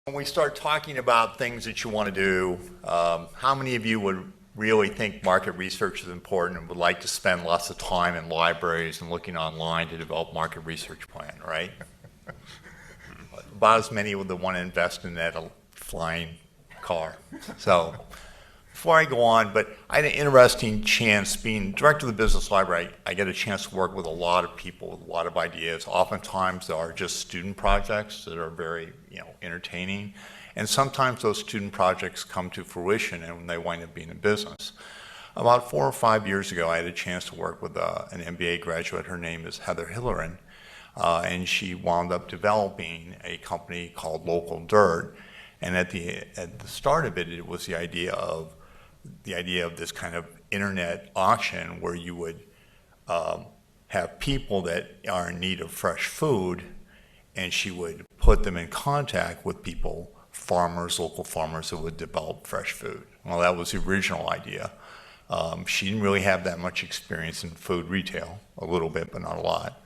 When we start talking about things that you want to do, how many of you would really think market research is important and would like to spend lots of time in libraries and looking online to develop market research plan, right? About as many would want to invest in that flying car. So before I go on, but I had an interesting chance being director of the business library. I get a chance to work with a lot of people with a lot of ideas. Oftentimes there are just student projects that are very, entertaining. And sometimes those student projects come to fruition and they wind up being a business. About 4 or 5 years ago, I had a chance to work with an MBA graduate. Her name is Heather Hillerin, and she wound up developing a company called Local Dirt. And at the start of it, it was the idea of this kind of internet auction where you would have people that are in need of fresh food, and she would put them in contact with people, farmers, local farmers that would develop fresh food. Well, that was the original idea. She didn't really have that much experience in food retail, a little bit, but not a lot.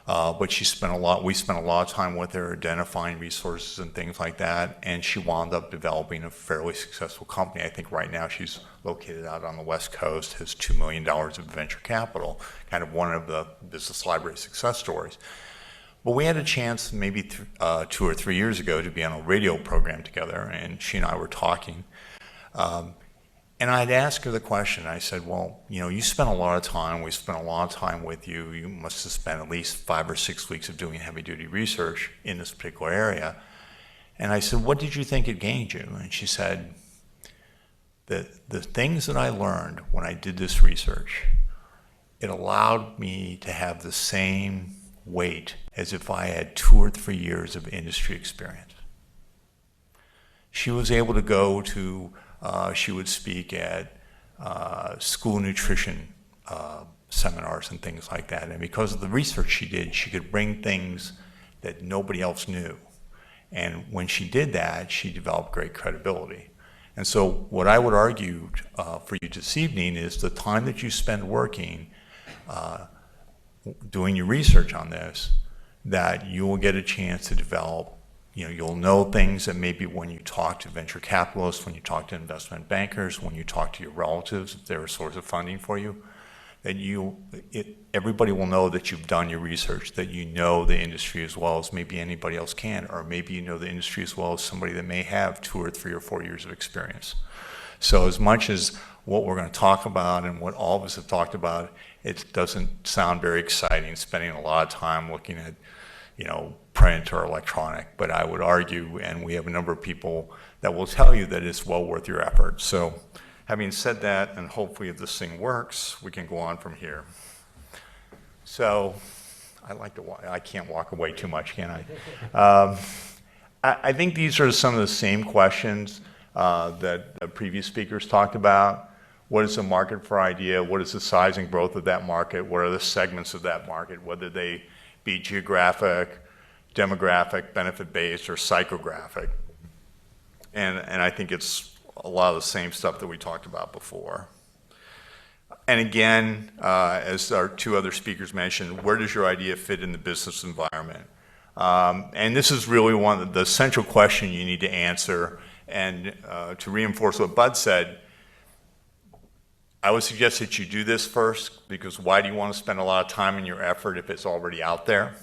But we spent a lot of time with her identifying resources and things like that, and she wound up developing a fairly successful company. I think right now she's located out on the West Coast, has $2 million of venture capital, kind of one of the business library success stories. But we had a chance maybe 2 or 3 years ago to be on a radio program together, and she and I were talking. And I'd ask her the question, I said, well, you spent a lot of time, we spent a lot of time with you, you must have spent at least 5 or 6 weeks of doing heavy-duty research in this particular area. And I said, what did you think it gained you? And she said, the things that I learned when I did this research, it allowed me to have the same weight as if I had 2 or 3 years of industry experience. She was able to go to she would speak at school nutrition seminars and things like that. And because of the research she did, she could bring things that nobody else knew. And when she did that, she developed great credibility. And so what I would argue for you this evening is the time that you spend working, doing your research on this, that you will get a chance to develop. You'll know things that maybe when you talk to venture capitalists, when you talk to investment bankers, when you talk to your relatives, if they're a source of funding for you, that everybody will know that you've done your research, that you know the industry as well as maybe anybody else can, or maybe you know the industry as well as somebody that may have 2 or 3 or 4 years of experience. So as much as what we're going to talk about and what all of us have talked about, it doesn't sound very exciting, spending a lot of time looking at print or electronic, but I would argue, and we have a number of people that will tell you that it's well worth your effort. So having said that, and hopefully if this thing works, we can go on from here. So I can't walk away too much, can I? I think these are some of the same questions that the previous speakers talked about. What is the market for idea? What is the size and growth of that market? What are the segments of that market, whether they be geographic, demographic, benefit-based, or psychographic. And I think it's a lot of the same stuff that we talked about before. And again, as our 2 other speakers mentioned, where does your idea fit in the business environment? And this is really one of the central question you need to answer. And to reinforce what Bud said, I would suggest that you do this first, because why do you want to spend a lot of time and your effort if it's already out there?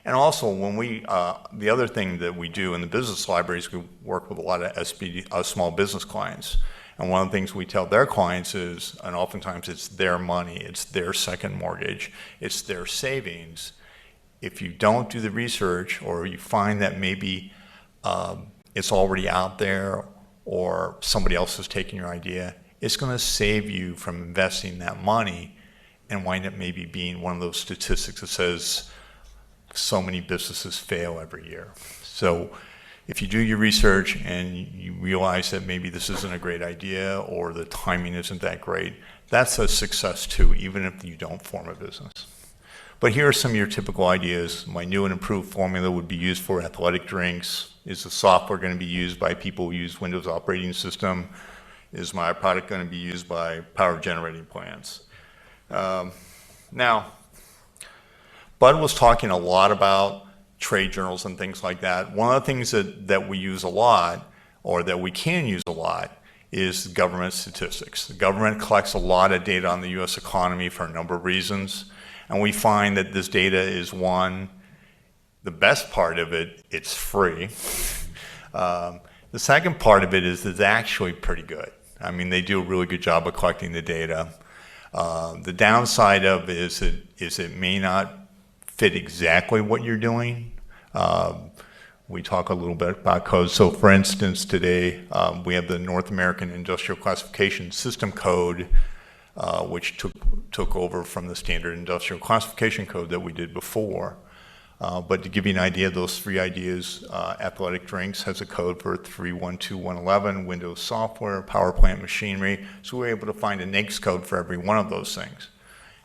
And also, when the other thing that we do in the business library is we work with a lot of small business clients. And one of the things we tell their clients is, and oftentimes it's their money, it's their second mortgage, it's their savings. If you don't do the research, or you find that maybe it's already out there, or somebody else is taking your idea, it's going to save you from investing that money and wind up maybe being one of those statistics that says so many businesses fail every year. So if you do your research and you realize that maybe this isn't a great idea or the timing isn't that great, that's a success too, even if you don't form a business. But here are some of your typical ideas. My new and improved formula would be used for athletic drinks. Is the software going to be used by people who use Windows operating system? Is my product going to be used by power generating plants? Now, Bud was talking a lot about trade journals and things like that. One of the things that we use a lot, or that we can use a lot, is government statistics. The government collects a lot of data on the U.S. economy for a number of reasons, and we find that this data is one. The best part of it, it's free. The second part of it is it's actually pretty good. I mean, they do a really good job of collecting the data. The downside of it is it may not fit exactly what you're doing. We talk a little bit about codes. So for instance, today we have the North American Industrial Classification System Code, which took over from the Standard Industrial Classification Code that we did before. But to give you an idea, those three ideas, Athletic Drinks has a code for 312111, Windows software, power plant machinery. So we're able to find a NAICS code for every one of those things.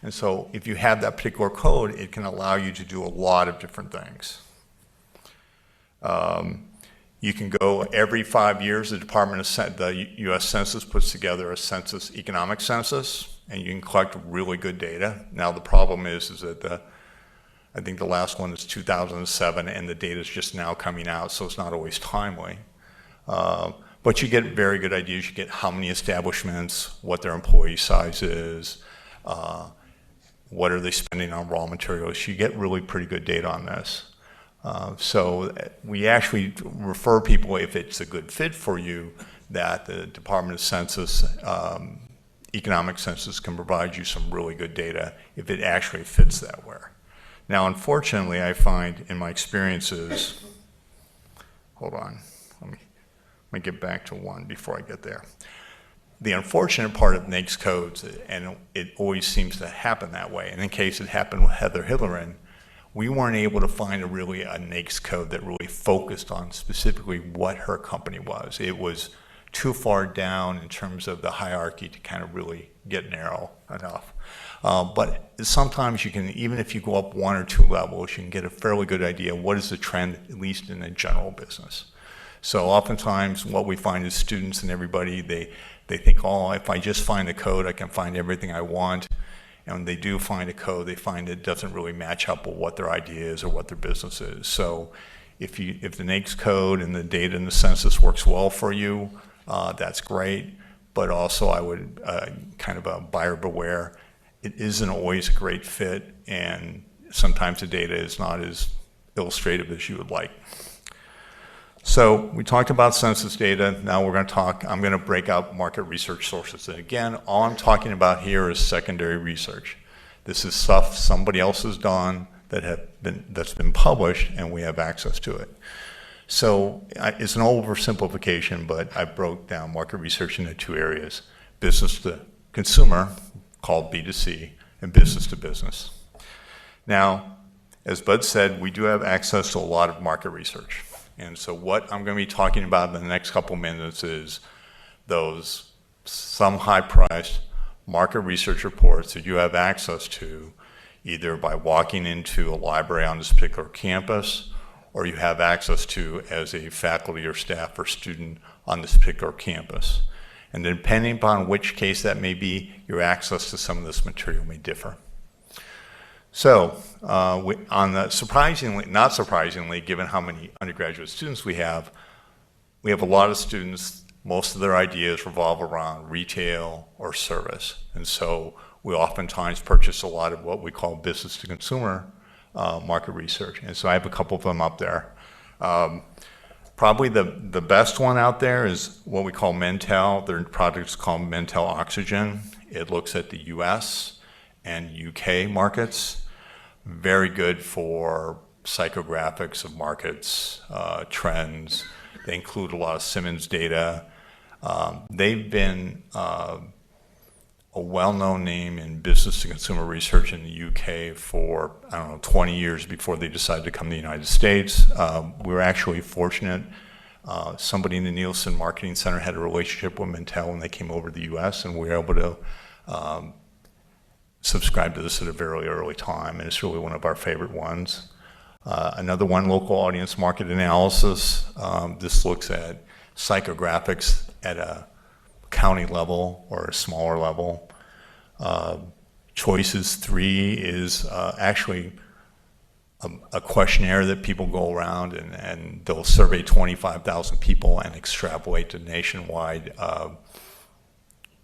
And so if you have that particular code, it can allow you to do a lot of different things. You can go every 5 years, the U.S. Census puts together a census, economic census, and you can collect really good data. Now the problem is that I think the last one is 2007, and the data is just now coming out, so it's not always timely. But you get very good ideas. You get how many establishments, what their employee size is, what are they spending on raw materials. You get really pretty good data on this. So we actually refer people, if it's a good fit for you, that the Department of Census, Economic Census can provide you some really good data if it actually fits that way. Now, unfortunately, I find in my experiences, hold on, let me get back to one before I get there. The unfortunate part of NAICS codes, and it always seems to happen that way, and in case it happened with Heather Hillerin, we weren't able to find a NAICS code that really focused on specifically what her company was. It was too far down in terms of the hierarchy to kind of really get narrow enough. But sometimes you can, even if you go up 1 or 2 levels, you can get a fairly good idea what is the trend, at least in the general business. So oftentimes what we find is students and everybody, they think, oh, if I just find the code, I can find everything I want. And when they do find a code, they find it doesn't really match up with what their idea is or what their business is. So if the NAICS code and the data and the census works well for you, that's great. But also I would kind of a buyer beware. It isn't always a great fit, and sometimes the data is not as illustrative as you would like. So we talked about census data. Now we're going to I'm going to break out market research sources. And again, all I'm talking about here is secondary research. This is stuff somebody else has done that's been published, and we have access to it. So it's an oversimplification, but I broke down market research into 2 areas: business to consumer, called B2C, and business to business. Now, as Bud said, we do have access to a lot of market research. And so what I'm going to be talking about in the next couple minutes is some high-priced market research reports that you have access to either by walking into a library on this particular campus, or you have access to as a faculty or staff or student on this particular campus. And depending upon which case that may be, your access to some of this material may differ. So, not surprisingly, given how many undergraduate students we have a lot of students, most of their ideas revolve around retail or service. And so we oftentimes purchase a lot of what we call business to consumer market research. And so I have a couple of them up there. Probably the best one out there is what we call Mentel. Their product is called Mentel Oxygen. It looks at the US and UK markets. Very good for psychographics of markets, trends. They include a lot of Simmons data. They've been a well-known name in business to consumer research in the UK for, 20 years before they decided to come to the United States. We were actually fortunate. Somebody in the Nielsen Marketing Center had a relationship with Mentel when they came over to the US, and we were able to subscribe to this at a very early time, and it's really one of our favorite ones. Another one, local audience market analysis. This looks at psychographics at a county level or a smaller level. Choices 3 is actually a questionnaire that people go around and they'll survey 25,000 people and extrapolate to nationwide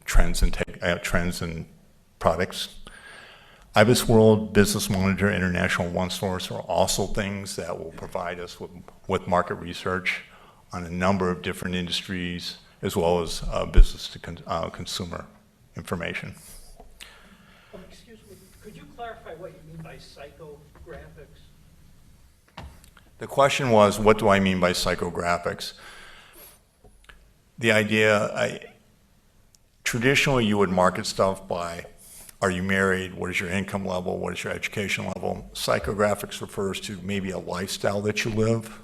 trends in products. IBIS World, Business Monitor, International, OneSource are also things that will provide us with market research on a number of different industries, as well as business to consumer information. Excuse me, could you clarify what you mean by psychographics? The question was, what do I mean by psychographics? The idea, traditionally you would market stuff by, are you married? What is your income level? What is your education level? Psychographics refers to maybe a lifestyle that you live.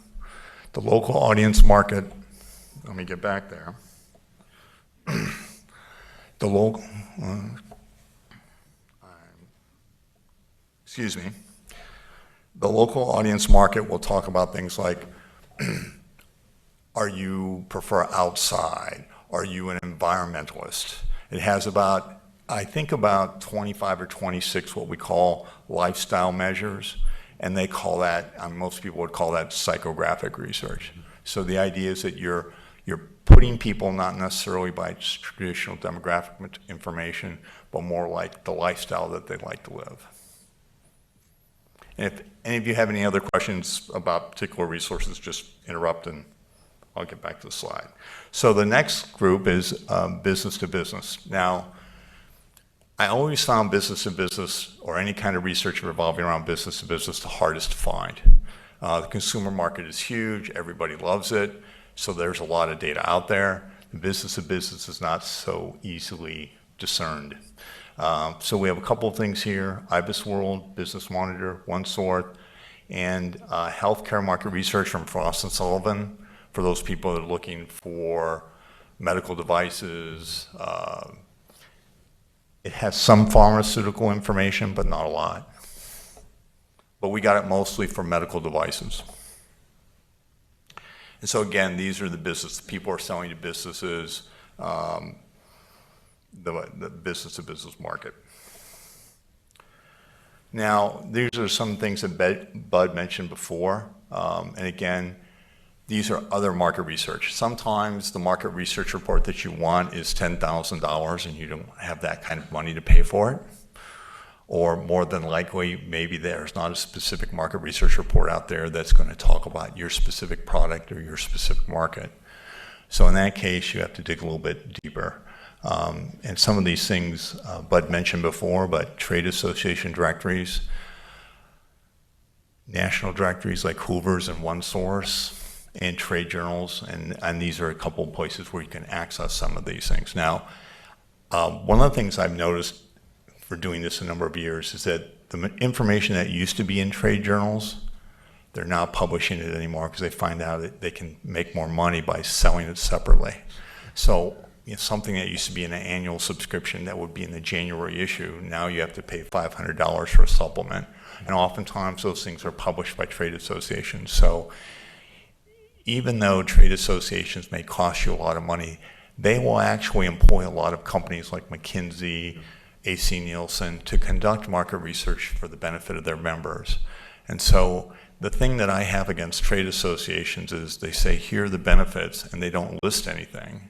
The local audience market, let me get back there. The local, excuse me. The local audience market will talk about things like, are you prefer outside? Are you an environmentalist? It has about, I think about 25 or 26 what we call lifestyle measures, and they call that, most people would call that psychographic research. So the idea is that you're putting people not necessarily by traditional demographic information, but more like the lifestyle that they like to live. And if any of you have any other questions about particular resources, just interrupt and I'll get back to the slide. So the next group is business to business. Now, I always found business to business or any kind of research revolving around business to business the hardest to find. The consumer market is huge, everybody loves it, so there's a lot of data out there. The business to business is not so easily discerned. So we have a couple of things here: IBIS World, Business Monitor, OneSource, and healthcare market research from Frost & Sullivan for those people that are looking for medical devices. It has some pharmaceutical information, but not a lot. But we got it mostly for medical devices. And so again, these are the business. People are selling to businesses, the business-to-business market. Now, these are some things that Bud mentioned before. And again, these are other market research. Sometimes the market research report that you want is $10,000 and you don't have that kind of money to pay for it. Or more than likely, maybe there's not a specific market research report out there that's going to talk about your specific product or your specific market. So in that case, you have to dig a little bit deeper. And some of these things Bud mentioned before, but trade association directories, national directories like Hoover's and OneSource, and trade journals, and these are a couple of places where you can access some of these things. Now, one of the things I've noticed for doing this a number of years is that the information that used to be in trade journals, they're not publishing it anymore because they find out that they can make more money by selling it separately. So something that used to be an annual subscription that would be in the January issue, now you have to pay $500 for a supplement. And oftentimes those things are published by trade associations. So even though trade associations may cost you a lot of money, they will actually employ a lot of companies like McKinsey, AC Nielsen to conduct market research for the benefit of their members. And so the thing that I have against trade associations is they say, here are the benefits, and they don't list anything.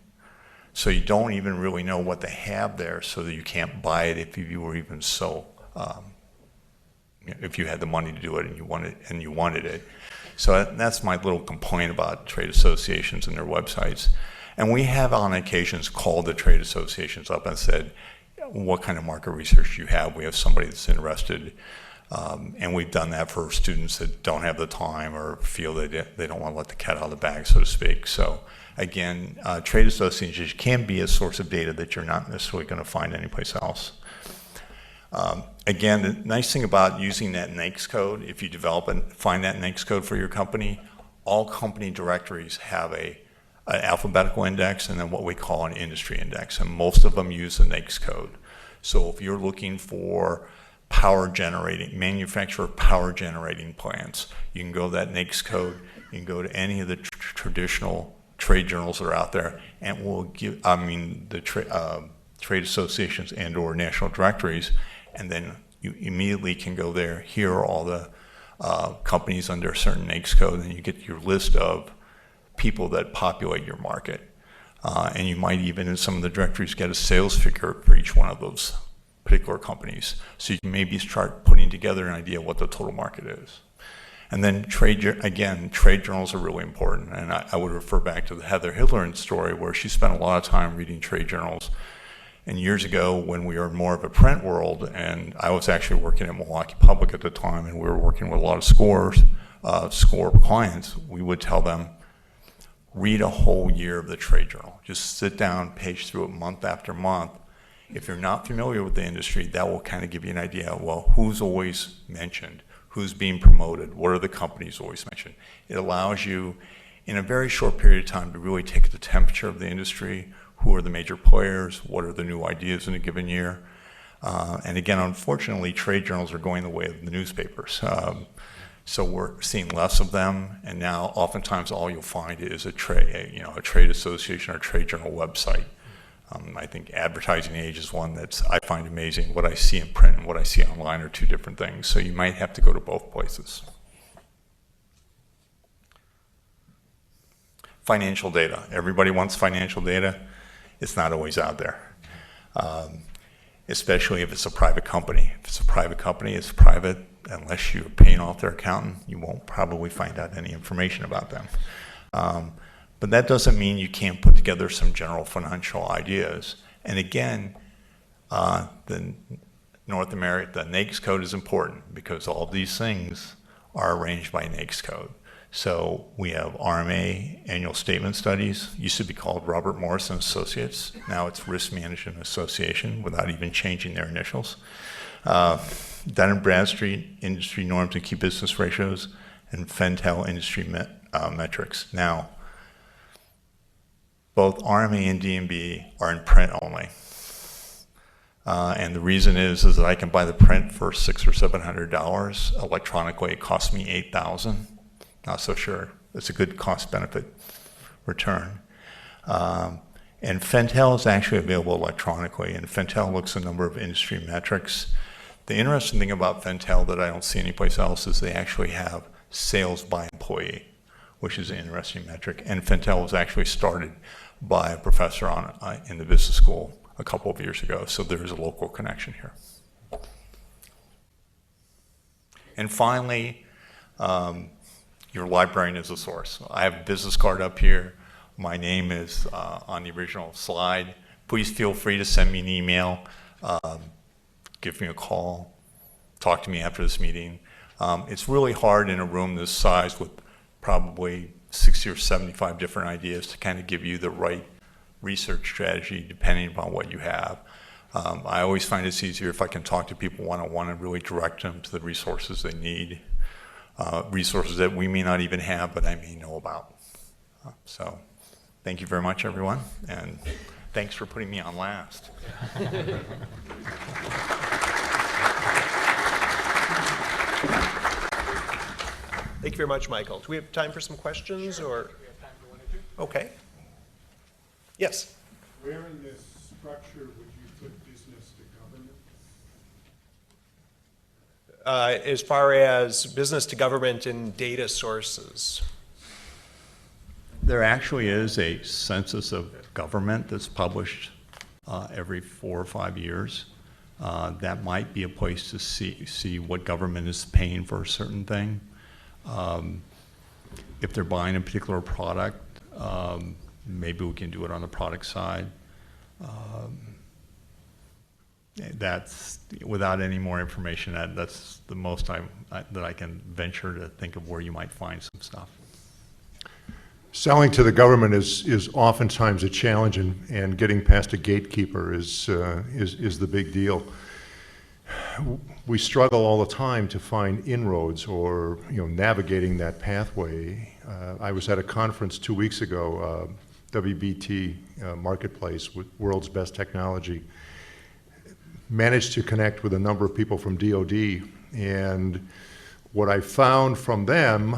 So you don't even really know what they have there, so that you can't buy it if you were even so, if you had the money to do it and you wanted it. So that's my little complaint about trade associations and their websites. And we have on occasions called the trade associations up and said, what kind of market research do you have? We have somebody that's interested. And we've done that for students that don't have the time or feel that they don't want to let the cat out of the bag, so to speak. So again, trade associations can be a source of data that you're not necessarily going to find anyplace else. Again, the nice thing about using that NAICS code, if you develop and find that NAICS code for your company, all company directories have an alphabetical index and then what we call an industry index, and most of them use the NAICS code. So if you're looking for manufacturer power generating plants, you can go to that NAICS code, you can go to any of the traditional trade journals that are out there, and we'll give, trade associations and or national directories, and then you immediately can go there. Here are all the companies under a certain NAICS code, and you get your list of people that populate your market. And you might even, in some of the directories, get a sales figure for each one of those particular companies. So you can maybe start putting together an idea of what the total market is. And then trade journals are really important. And I would refer back to the Heather Hillerin story, where she spent a lot of time reading trade journals. And years ago, when we were more of a print world, and I was actually working at Milwaukee Public at the time, and we were working with a lot of score clients, we would tell them, read a whole year of the trade journal. Just sit down, page through it month after month. If you're not familiar with the industry, that will kind of give you an idea, well, who's always mentioned, who's being promoted, what are the companies always mentioned. It allows you, in a very short period of time, to really take the temperature of the industry, who are the major players, what are the new ideas in a given year. And again, unfortunately, trade journals are going the way of the newspapers. So we're seeing less of them, and now oftentimes all you'll find is a trade association or trade journal website. I think Advertising Age is one that I find amazing. What I see in print and what I see online are two different things, so you might have to go to both places. Financial data. Everybody wants financial data. It's not always out there, especially if it's a private company. If it's a private company, it's private. Unless you're paying off their accountant, you won't probably find out any information about them. But that doesn't mean you can't put together some general financial ideas. And again, the NAICS code is important because all these things are arranged by NAICS code. So we have RMA annual statement studies. Used to be called Robert Morris and Associates. Now it's Risk Management Association without even changing their initials. Dun & Bradstreet industry norms and key business ratios, and Fentel industry metrics. Now, both RMA and DNB are in print only. And the reason is that I can buy the print for $600 or $700 electronically. It costs me $8,000. Not so sure. It's a good cost-benefit return. And Fentel is actually available electronically, and Fentel looks at a number of industry metrics. The interesting thing about Fentel that I don't see anyplace else is they actually have sales by employee, which is an interesting metric. And Fentel was actually started by a professor in the business school a couple of years ago, so there is a local connection here. And finally, your librarian is a source. I have a business card up here. My name is on the original slide. Please feel free to send me an email, give me a call, talk to me after this meeting. It's really hard in a room this size with probably 60 or 75 different ideas to kind of give you the right research strategy depending upon what you have. I always find it's easier if I can talk to people one-on-one and really direct them to the resources they need, resources that we may not even have, but I may know about. So thank you very much, everyone, and thanks for putting me on last. Thank you very much, Michael. Do we have time for some questions? Sure. Or? We have time for one or two. Okay. Yes. Where in this structure would you put business to government? As far as business to government and data sources. There actually is a census of government that's published every 4 or 5 years. That might be a place to see what government is paying for a certain thing. If they're buying a particular product, maybe we can do it on the product side. That's, without any more information, that's the most that I can venture to think of where you might find some stuff. Selling to the government is oftentimes a challenge, and getting past a gatekeeper is the big deal. We struggle all the time to find inroads or navigating that pathway. I was at a conference 2 weeks ago, WBT Marketplace with World's Best Technology. Managed to connect with a number of people from DoD, and what I found from them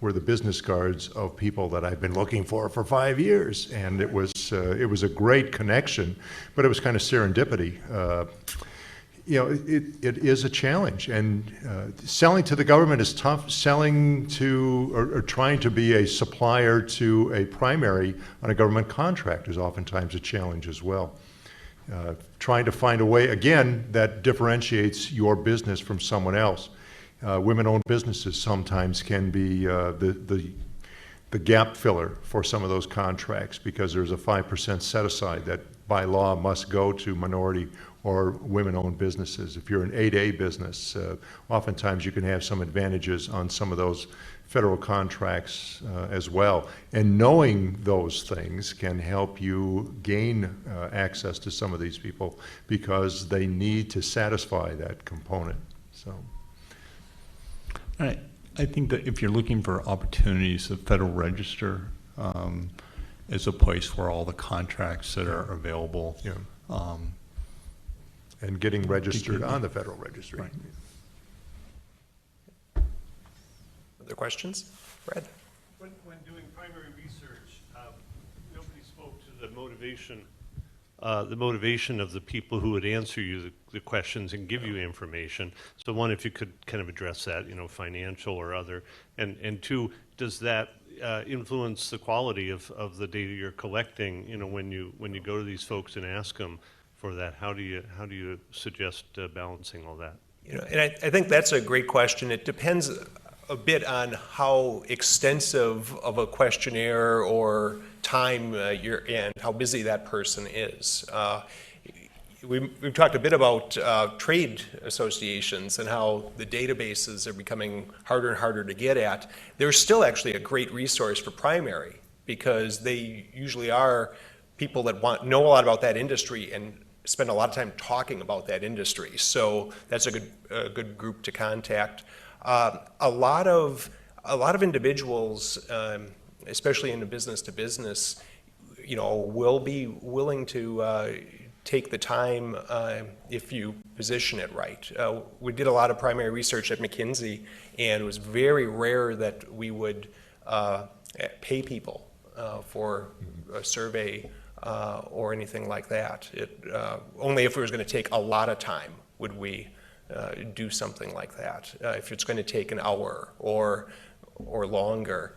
were the business cards of people that I've been looking for 5 years, and it was a great connection, but it was kind of serendipity. you know, it is a challenge, and selling to the government is tough. Selling to, or trying to be a supplier to a primary on a government contract is oftentimes a challenge as well. Trying to find a way, again, that differentiates your business from someone else. Women-owned businesses sometimes can be the gap filler for some of those contracts, because there's a 5% set aside that by law must go to minority or women-owned businesses. If you're an 8A business, oftentimes you can have some advantages on some of those federal contracts as well. And knowing those things can help you gain access to some of these people, because they need to satisfy that component. So. I think that if you're looking for opportunities, the Federal Register is a place where all the contracts that are available. Yeah. And getting registered on the Federal Register. Right. Other questions? Brad? When doing primary research, nobody spoke to the motivation of the people who would answer you the questions and give you information. So one, if you could kind of address that, you know, financial or other, and two, does that influence the quality of the data you're collecting? You know, when you go to these folks and ask them for that, how do you suggest balancing all that? You know, and I think that's a great question. It depends a bit on how extensive of a questionnaire or time you're in, how busy that person is. We've talked a bit about trade associations and how the databases are becoming harder and harder to get at. There's still actually a great resource for primary, because they usually are people that know a lot about that industry and spend a lot of time talking about that industry. So that's a good group to contact. A lot of individuals, especially in the business to business, you know, will be willing to take the time if you position it right. We did a lot of primary research at McKinsey, and it was very rare that we would pay people for a survey or anything like that. Only if it was going to take a lot of time would we do something like that. If it's going to take an hour or longer.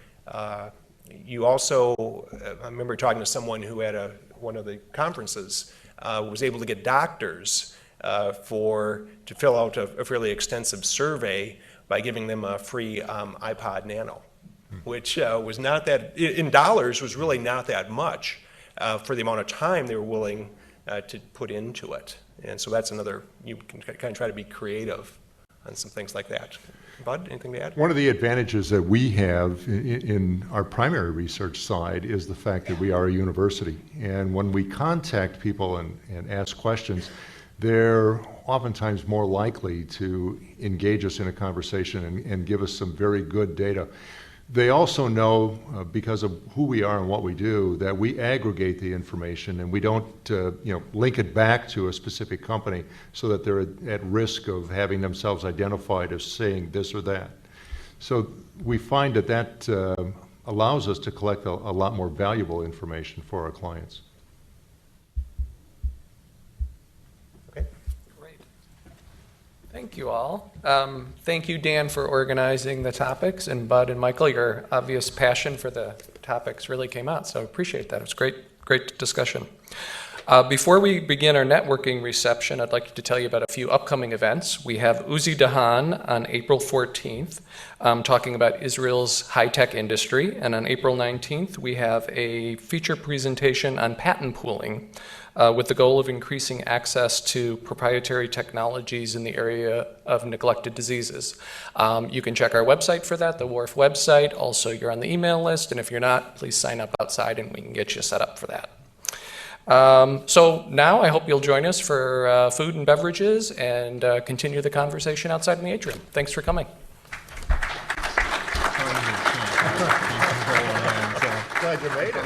You also, I remember talking to someone who had one of the conferences, was able to get doctors to fill out a fairly extensive survey by giving them a free iPod Nano, which was not that, in dollars, was really not that much for the amount of time they were willing to put into it. And so that's another, you can kind of try to be creative on some things like that. Bud, anything to add? One of the advantages that we have in our primary research side is the fact that we are a university. And when we contact people and ask questions, they're oftentimes more likely to engage us in a conversation and give us some very good data. They also know, because of who we are and what we do, that we aggregate the information and we don't link it back to a specific company so that they're at risk of having themselves identified as saying this or that. So we find that allows us to collect a lot more valuable information for our clients. Thank you all. Thank you, Dan, for organizing the topics, and Bud and Michael, your obvious passion for the topics really came out, so I appreciate that. It was great discussion. Before we begin our networking reception, I'd like to tell you about a few upcoming events. We have Uzi Dahan on April 14th, talking about Israel's high-tech industry, and on April 19th, we have a feature presentation on patent pooling, with the goal of increasing access to proprietary technologies in the area of neglected diseases. You can check our website for that, the WARF website. Also, you're on the email list, and if you're not, please sign up outside and we can get you set up for that. So now I hope you'll join us for food and beverages and continue the conversation outside in the atrium. Thanks for coming. Glad you made it.